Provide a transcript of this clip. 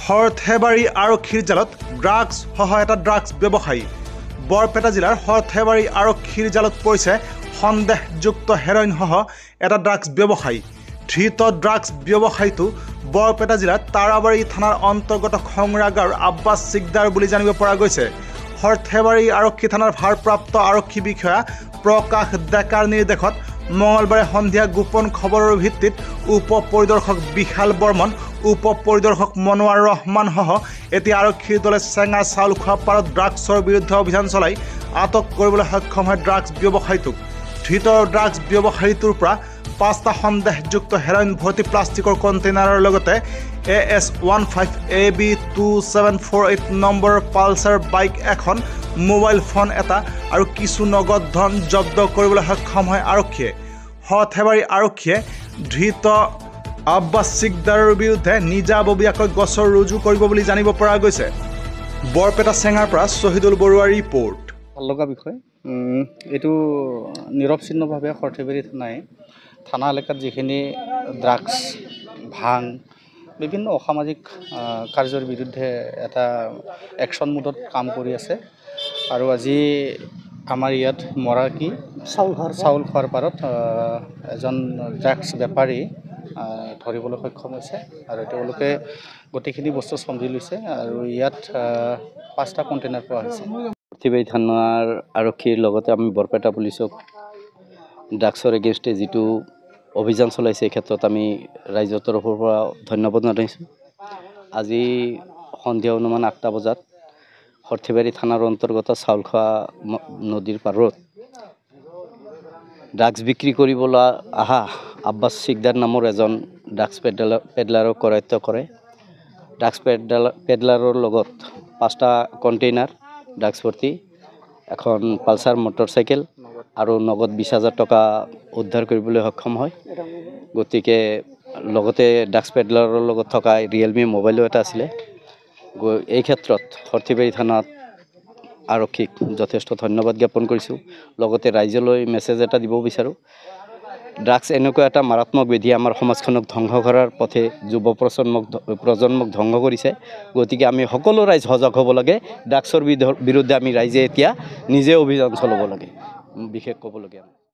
হৰ্থেবাৰী আৰক্ষীৰ জালত ড্ৰাগছ সহ এটা ড্ৰাগছ ব্যৱসায়ী। বৰপেটা জিলাৰ হৰ্থেবাৰী আৰক্ষীৰ জালত পৰিছে সন্দেহযুক্ত হেৰইনসহ এটা ড্ৰাগছ ব্যৱসায়ী। ধৃত ড্ৰাগছ ব্যৱসায়ীটো বৰপেটা জিলাৰ তাৰাবাৰী থানাৰ অন্তৰ্গত খংৰা গাঁৱৰ আব্বাছ চিকদাৰ বুলি জানিব পৰা গৈছে। হৰ্থেবাৰী আৰক্ষী থানাৰ ভাৰপ্ৰাপ্ত আৰক্ষী বিষয়া প্ৰকাশ ডেকাৰ নিৰ্দেশত মঙলবাৰে সন্ধিয়া গোপন খবৰৰ ভিত্তিত উপ পৰিদৰ্শক বিশাল বৰ্মন, উপ পৰিদৰ্শক মনোৱাৰ ৰহমানসহ এতিয়া আৰক্ষীৰ দলে চেঙা চাউল খোৱা পাৰত ড্ৰাগছৰ বিৰুদ্ধে অভিযান চলাই আটক কৰিবলৈ সক্ষম হয় ড্ৰাগছ ব্যৱসায়ীটোক। ধৃত ড্ৰাগছ ব্যৱসায়ীটোৰ পৰা 5টা সন্দেহযুক্ত হেৰইন ভৰ্তি প্লাষ্টিকৰ কণ্টেইনাৰৰ লগতে AS15AB2748 নম্বৰৰ পালচাৰ বাইক এখন, মোবাইল ফোন এটা আৰু কিছু নগদ ধন জব্দ কৰিবলৈ সক্ষম হয় আৰক্ষীয়ে। হৰ্থেবাৰী আৰক্ষীয়ে ধৃত আব্বাছ চিকদাৰৰ বিৰুদ্ধে নিজাববীয়াকৈ গোচৰ ৰুজু কৰিব বুলি জানিব পৰা গৈছে। বৰপেটা চেঙাৰ পৰা শহীদুল বৰুৱাৰ ৰিপৰ্ট। ভাল লগা বিষয় এইটো নিৰৱচ্ছিন্নভাৱে হৰ্থেবাৰী থানা এলেকাত যিখিনি ড্ৰাগছ, ভাং, বিভিন্ন অসামাজিক কাৰ্যৰ বিৰুদ্ধে এটা একশ্যন মুডত কাম কৰি আছে। আৰু আজি আমাৰ ইয়াত মৰাকি চাউল খোৱাৰ পাৰত এজন ড্ৰাগছ বেপাৰী ধৰিবলৈ সক্ষম হৈছে আৰু তেওঁলোকে গোটেইখিনি বস্তু চম্জি লৈছে আৰু ইয়াত 5টা কণ্টেইনাৰ পোৱা হৈছে। হৰ্থেবাৰী থানাৰ আৰক্ষীৰ লগতে আমি বৰপেটা পুলিচক ড্ৰাগছৰ এগেইনষ্টে যিটো অভিযান চলাইছে এই ক্ষেত্ৰত আমি ৰাইজৰ তৰফৰ পৰা ধন্যবাদ জনাইছোঁ। আজি সন্ধিয়া অনুমান 8টা বজাত হৰ্থেবাৰী থানাৰ অন্তৰ্গত চাউলখোৱা নদীৰ পাৰত ড্ৰাগছ বিক্ৰী কৰিবলৈ অহা আব্বাছ চিকদাৰ নামৰ এজন ড্ৰাগছ পেডলাৰক কৰায়ত্ব কৰে। ড্ৰাগছ পেডলাৰৰ লগত 5টা কণ্টেইনাৰ ড্ৰাগছ ভৰ্তি, এখন পালচাৰ মটৰচাইকেল আৰু নগদ 20,000 টকা উদ্ধাৰ কৰিবলৈ সক্ষম হয়। গতিকে লগতে ড্ৰাগছ পেডলাৰৰ লগত থকা ৰিয়েলমি মোবাইলো এটা আছিলে। এই ক্ষেত্ৰত হৰ্থেবাৰী থানাত আৰক্ষীক যথেষ্ট ধন্যবাদ জ্ঞাপন কৰিছোঁ। লগতে ৰাইজলৈ মেছেজ এটা দিব বিচাৰোঁ, ড্ৰাগছ এনেকুৱা এটা মাৰাত্মক ব্যাধি আমাৰ সমাজখনক ধ্বংস কৰাৰ পথে যুৱ প্ৰজন্মক ধ্বংস কৰিছে। গতিকে আমি সকলো ৰাইজ সজাগ হ'ব লাগে। ড্ৰাগছৰ বিৰুদ্ধে আমি ৰাইজে এতিয়া নিজে অভিযান চলাব লাগে, বিশেষ ক'বলগীয়া।